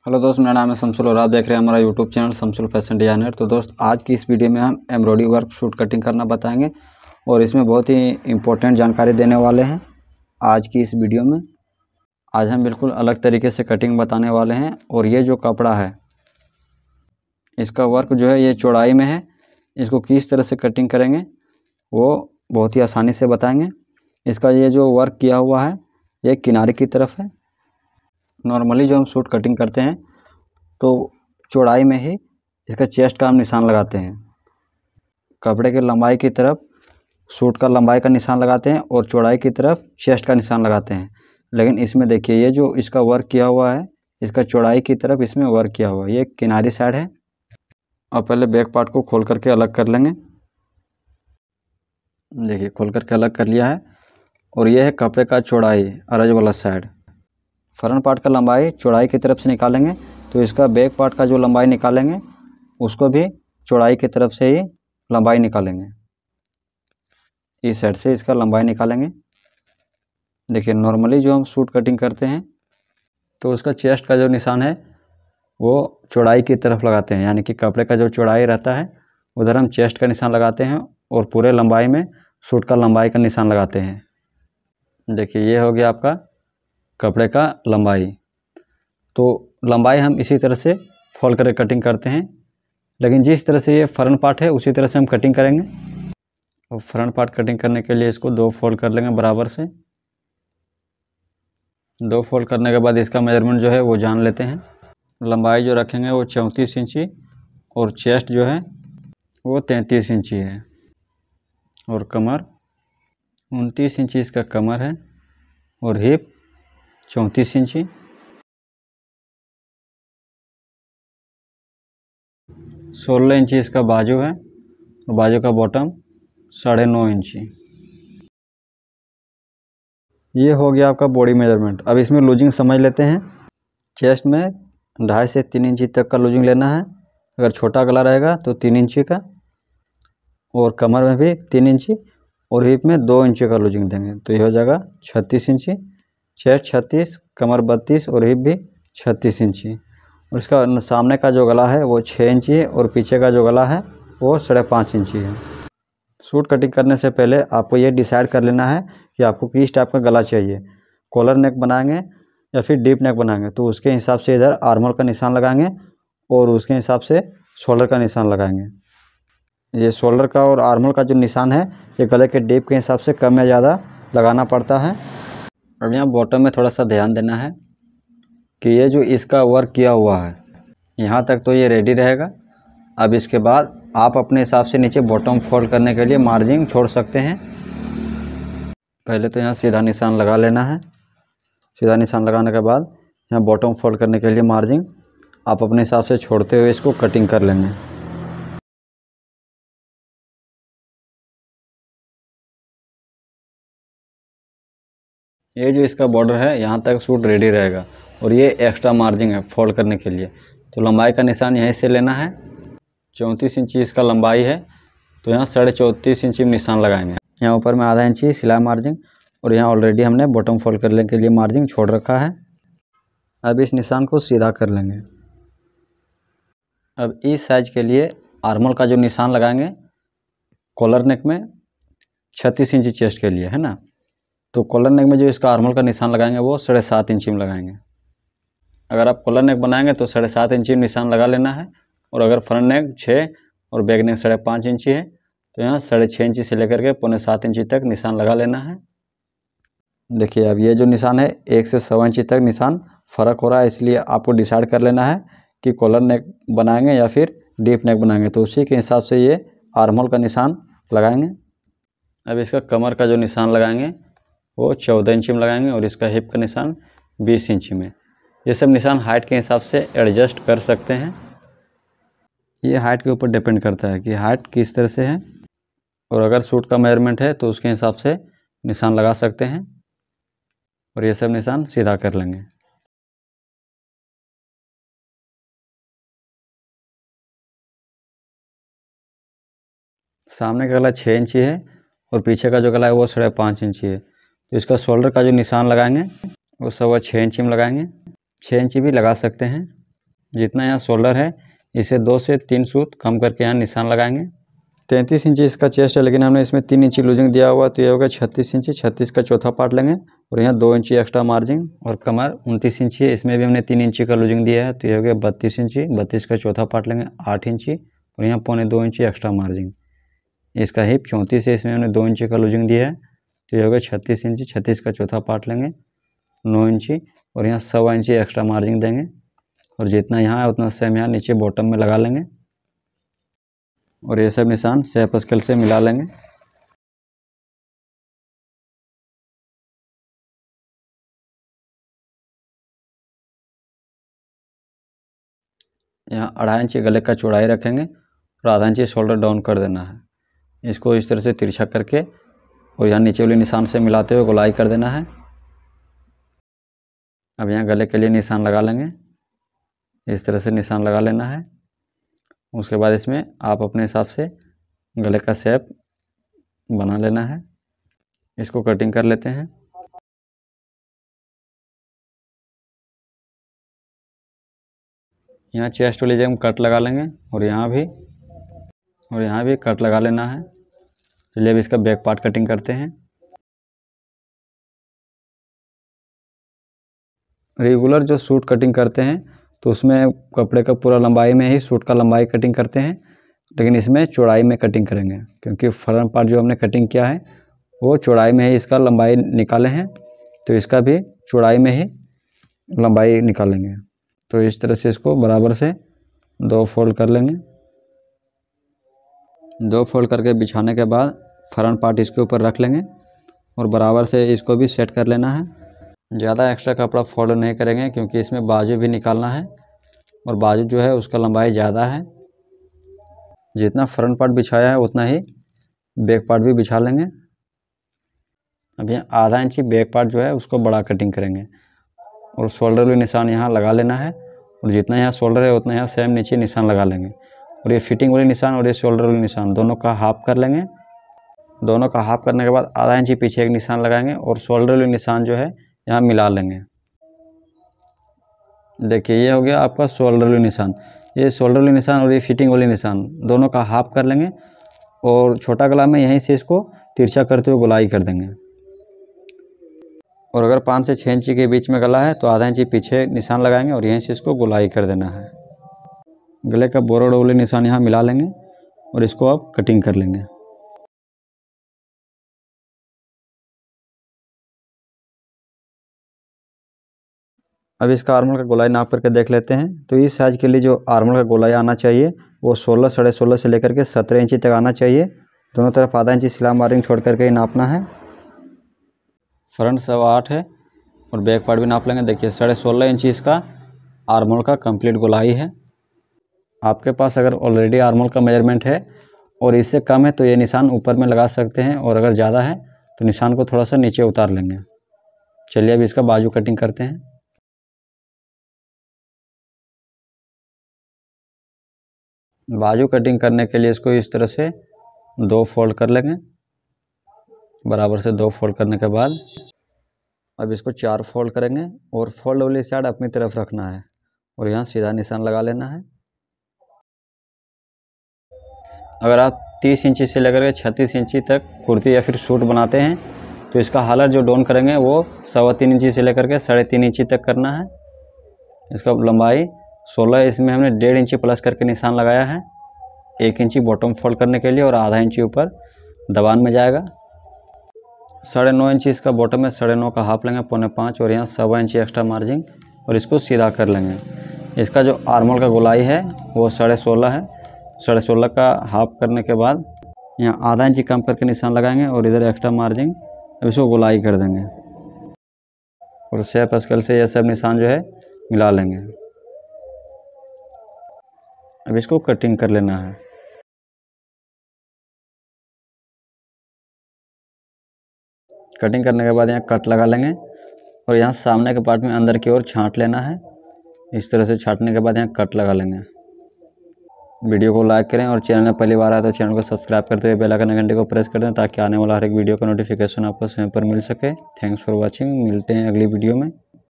Hello दोस्त, मेरा नाम है शमसुल और आप देख रहे हैं हमारा YouTube channel Shamsul fashion designer. तो दोस्त, आज की इस वीडियो में हम एम्ब्रॉयडरी वर्क सूट कटिंग करना बताएंगे और इसमें बहुत ही इम्पोर्टेंट जानकारी देने वाले हैं। आज की इस वीडियो में आज हम बिल्कुल अलग तरीके से कटिंग बताने वाले हैं। और ये जो कपड़ा है, इसका वर्क जो है ये चौड़ाई में है। इसको किस तरह से कटिंग करेंगे वो बहुत ही आसानी से बताएंगे। इसका ये जो वर्क किया हुआ है ये किनारे की तरफ है। नॉर्मली जो हम सूट कटिंग करते हैं तो चौड़ाई में ही इसका चेस्ट का हम निशान लगाते हैं। कपड़े के लंबाई की तरफ सूट का लंबाई का निशान लगाते हैं और चौड़ाई की तरफ चेस्ट का निशान लगाते हैं। लेकिन इसमें देखिए, ये जो इसका वर्क किया हुआ है, इसका चौड़ाई की तरफ इसमें वर्क किया हुआ है। ये किनारी साइड है। और पहले बैक पार्ट को खोल करके अलग कर लेंगे। देखिए, खोल करके अलग कर लिया है। और ये है कपड़े का चौड़ाई, अरज वाला साइड। फ्रंट पार्ट का लंबाई चौड़ाई की तरफ से निकालेंगे तो इसका बैक पार्ट का जो लंबाई निकालेंगे उसको भी चौड़ाई की तरफ से ही लंबाई निकालेंगे। इस साइड से इसका लंबाई निकालेंगे। देखिए, नॉर्मली जो हम सूट कटिंग करते हैं तो उसका चेस्ट का जो निशान है वो चौड़ाई की तरफ लगाते हैं, यानी कि कपड़े का जो चौड़ाई रहता है उधर हम चेस्ट का निशान लगाते हैं और पूरे लंबाई में सूट का लंबाई का निशान लगाते हैं। देखिए, ये हो गया आपका कपड़े का लंबाई। तो लंबाई हम इसी तरह से फोल्ड करके कटिंग करते हैं, लेकिन जिस तरह से ये फ्रंट पार्ट है उसी तरह से हम कटिंग करेंगे। और फ्रंट पार्ट कटिंग करने के लिए इसको 2 फोल्ड कर लेंगे बराबर से। 2 फोल्ड करने के बाद इसका मेजरमेंट जो है वो जान लेते हैं। लंबाई जो रखेंगे वो 34 इंची और चेस्ट जो है वो 33 इंची है और कमर 29 इंची इसका कमर है और हिप 34 इंची। 16 इंची इसका बाजू है और बाजू का बॉटम 9.5 इंची। ये हो गया आपका बॉडी मेजरमेंट। अब इसमें लूजिंग समझ लेते हैं। चेस्ट में 2.5 से 3 इंची तक का लूजिंग लेना है। अगर छोटा गला रहेगा तो 3 इंची का, और कमर में भी 3 इंची और हिप में 2 इंची का लूजिंग देंगे तो ये हो जाएगा 36 इंची। चेस्ट 36, कमर 32 और हिप भी 36 इंची। और इसका सामने का जो गला है वो 6 इंची है और पीछे का जो गला है वो 5.5 इंची है। सूट कटिंग करने से पहले आपको ये डिसाइड कर लेना है कि आपको किस टाइप का गला चाहिए। कॉलर नेक बनाएंगे या फिर डीप नेक बनाएंगे तो उसके हिसाब से इधर आर्महोल का निशान लगाएंगे और उसके हिसाब से शोल्डर का निशान लगाएंगे। ये शोल्डर का और आर्महोल का जो निशान है ये गले के डीप के हिसाब से कम या ज़्यादा लगाना पड़ता है। अब यहाँ बॉटम में थोड़ा सा ध्यान देना है कि ये जो इसका वर्क किया हुआ है यहाँ तक तो ये रेडी रहेगा। अब इसके बाद आप अपने हिसाब से नीचे बॉटम फोल्ड करने के लिए मार्जिन छोड़ सकते हैं। पहले तो यहाँ सीधा निशान लगा लेना है। सीधा निशान लगाने के बाद यहाँ बॉटम फोल्ड करने के लिए मार्जिन आप अपने हिसाब से छोड़ते हुए इसको कटिंग कर लेंगे। ये जो इसका बॉर्डर है यहाँ तक सूट रेडी रहेगा और ये एक्स्ट्रा मार्जिन है फोल्ड करने के लिए। तो लंबाई का निशान यहीं से लेना है। 34 इंची इसका लंबाई है तो यहाँ 34.5 इंची में निशान लगाएंगे। यहाँ ऊपर में आधा इंची सिलाई मार्जिन और यहाँ ऑलरेडी हमने बॉटम फोल्ड करने के लिए मार्जिन छोड़ रखा है। अब इस निशान को सीधा कर लेंगे। अब इस साइज के लिए आर्महोल का जो निशान लगाएंगे कॉलर नेक में 36 इंची चेस्ट के लिए है ना, तो कॉलर नेक में जो इसका आर्महोल का निशान लगाएंगे वो 7.5 इंची में लगाएंगे। अगर आप कॉलर नेक बनाएंगे तो 7.5 इंची में निशान लगा लेना है। और अगर फ्रंट नेक 6 और बैक नेक 5.5 इंची है तो यहाँ 6.5 इंची से लेकर के 6.25 इंची तक निशान लगा लेना है। देखिए, अब ये जो निशान है 1 से 1.25 इंची तक निशान फ़र्क हो रहा है, इसलिए आपको डिसाइड कर लेना है कि कॉलर नेक बनाएंगे या फिर डीप नेक बनाएंगे। तो उसी के हिसाब से ये आर्महोल का निशान लगाएंगे। अब इसका कमर का जो निशान लगाएंगे वो 14 इंची में लगाएंगे और इसका हिप का निशान 20 इंची में। ये सब निशान हाइट के हिसाब से एडजस्ट कर सकते हैं। ये हाइट के ऊपर डिपेंड करता है कि हाइट किस तरह से है, और अगर सूट का मेजरमेंट है तो उसके हिसाब से निशान लगा सकते हैं। और ये सब निशान सीधा कर लेंगे। सामने का गला 6 इंची है और पीछे का जो गला है वो 5.5 इंची है। तो इसका शोल्डर का जो निशान लगाएंगे वो 6.25 इंची में लगाएंगे। 6 इंची भी लगा सकते हैं। जितना यहाँ शोल्डर है इसे 2 से 3 सूत कम करके यहाँ निशान लगाएंगे। 33 इंची इसका चेस्ट है, लेकिन हमने इसमें 3 इंची लूजिंग दिया हुआ, तो ये होगा 36 इंची। 36 का चौथा पार्ट लेंगे और यहाँ 2 इंची एक्स्ट्रा मार्जिन। और कमर 29 इंची है, इसमें भी हमने 3 इंची का लूजिंग दिया है, तो ये हो गया 32 इंची। 32 का चौथा पार्ट लेंगे 8 इंची और यहाँ 1.25 इंची एक्स्ट्रा मार्जिन। इसका हिप 34 है, इसमें हमने 2 इंची का लूजिंग दिया है, तो ये हो गया 36 इंची। 36 का चौथा पार्ट लेंगे 9 इंची और यहाँ 1.25 इंची एक्स्ट्रा मार्जिन देंगे। और जितना यहाँ है उतना सेम यहाँ नीचे बॉटम में लगा लेंगे और ये सब निशान शेप स्केल से मिला लेंगे। यहाँ 2.5 इंची गले का चौड़ाई रखेंगे और आधा इंची शोल्डर डाउन कर देना है। इसको इस तरह से तिरछा करके और यहाँ नीचे वाले निशान से मिलाते हुए गोलाई कर देना है। अब यहाँ गले के लिए निशान लगा लेंगे, इस तरह से निशान लगा लेना है। उसके बाद इसमें आप अपने हिसाब से गले का शेप बना लेना है। इसको कटिंग कर लेते हैं। यहाँ चेस्ट वाली जगह हम कट लगा लेंगे और यहाँ भी कट लगा लेना है। चलिए अब इसका बैक पार्ट कटिंग करते हैं। रेगुलर जो सूट कटिंग करते हैं तो उसमें कपड़े का पूरा लंबाई में ही सूट का लंबाई कटिंग करते हैं, लेकिन इसमें चौड़ाई में कटिंग करेंगे क्योंकि फ्रंट पार्ट जो हमने कटिंग किया है वो चौड़ाई में ही इसका लंबाई निकाले हैं, तो इसका भी चौड़ाई में ही लंबाई निकालेंगे। तो इस तरह से इसको बराबर से 2 फोल्ड कर लेंगे। 2 फोल्ड करके बिछाने के बाद फ्रंट पार्ट इसके ऊपर रख लेंगे और बराबर से इसको भी सेट कर लेना है। ज़्यादा एक्स्ट्रा कपड़ा फोल्ड नहीं करेंगे क्योंकि इसमें बाजू भी निकालना है और बाजू जो है उसका लंबाई ज़्यादा है। जितना फ्रंट पार्ट बिछाया है उतना ही बैक पार्ट भी बिछा लेंगे। अब यहाँ आधा इंची बैक पार्ट जो है उसको बड़ा कटिंग करेंगे और शोल्डर भी निशान यहाँ लगा लेना है और जितना यहाँ शोल्डर है उतना यहाँ सेम नीचे निशान लगा लेंगे। और ये फिटिंग वाले निशान और ये शोल्डर वाले निशान दोनों का हाफ कर लेंगे। दोनों का हाफ करने के बाद आधा इंची पीछे एक निशान लगाएंगे और शोल्डर वाले निशान जो है यहाँ मिला लेंगे। देखिए ये हो गया आपका शोल्डर वाले निशान। ये शोल्डर वाले निशान और ये फिटिंग वाले निशान दोनों का हाफ कर लेंगे और छोटा गला में यहीं से इसको तिरछा करते हुए गोलाई कर देंगे। और अगर 5 से 6 इंची के बीच में गला है तो आधा इंची पीछे निशान लगाएंगे और यहीं से इसको गोलाई कर देना है। गले का बोरोड वाले निशान यहाँ मिला लेंगे और इसको अब कटिंग कर लेंगे। अब इसका आर्मोल का गोलाई नाप करके देख लेते हैं। तो इस साइज़ के लिए जो आर्मोल का गोलाई आना चाहिए वो 16, 16.5 से लेकर के 17 इंची तक आना चाहिए। दोनों तरफ आधा इंची सिला मार्जिन छोड़ करके ही नापना है। फ्रंट 8.25 है और बैक पार्ट भी नाप लेंगे। देखिए 16.5 इंची इसका आर्मोल का कंप्लीट गोलाई है। आपके पास अगर ऑलरेडी आर्मोल का मेजरमेंट है और इससे कम है तो ये निशान ऊपर में लगा सकते हैं और अगर ज़्यादा है तो निशान को थोड़ा सा नीचे उतार लेंगे। चलिए अब इसका बाजू कटिंग करते हैं। बाजू कटिंग करने के लिए इसको इस तरह से 2 फोल्ड कर लेंगे। बराबर से 2 फोल्ड करने के बाद अब इसको 4 फोल्ड करेंगे और फोल्ड वाली साइड अपनी तरफ रखना है और यहाँ सीधा निशान लगा लेना है। अगर आप 30 इंची से लेकर के 36 इंची तक कुर्ती या फिर सूट बनाते हैं तो इसका हालत जो डाउन करेंगे वो 3.25 इंची से लेकर के 3.5 इंची तक करना है। इसका लंबाई 16 है, इसमें हमने 1.5 इंची प्लस करके निशान लगाया है। 1 इंची बॉटम फोल्ड करने के लिए और आधा इंची ऊपर दबान में जाएगा। 9.5 इंची इसका बॉटम में 9.5 का हाफ लेंगे 4.25 और यहाँ 1.25 इंची एक्स्ट्रा मार्जिन और इसको सीधा कर लेंगे। इसका जो आर्मोल का गोलाई है वो 16.5 है। 16.5 का हाफ करने के बाद यहाँ आधा इंची कम करके निशान लगाएंगे और इधर एक्स्ट्रा मार्जिन अब इसको गोलाई कर देंगे और शेप स्केल से ये सब निशान जो है मिला लेंगे। अब इसको कटिंग कर लेना है। कटिंग करने के बाद यहाँ कट लगा लेंगे और यहाँ सामने के पार्ट में अंदर की ओर छांट लेना है। इस तरह से छांटने के बाद यहाँ कट लगा लेंगे। वीडियो को लाइक करें और चैनल में पहली बार आए तो चैनल को सब्सक्राइब करते हुए बेल आइकन घंटे को प्रेस कर दें ताकि आने वाला हर एक वीडियो का नोटिफिकेशन आपको समय पर मिल सके। Thanks for watching. मिलते हैं अगली वीडियो में।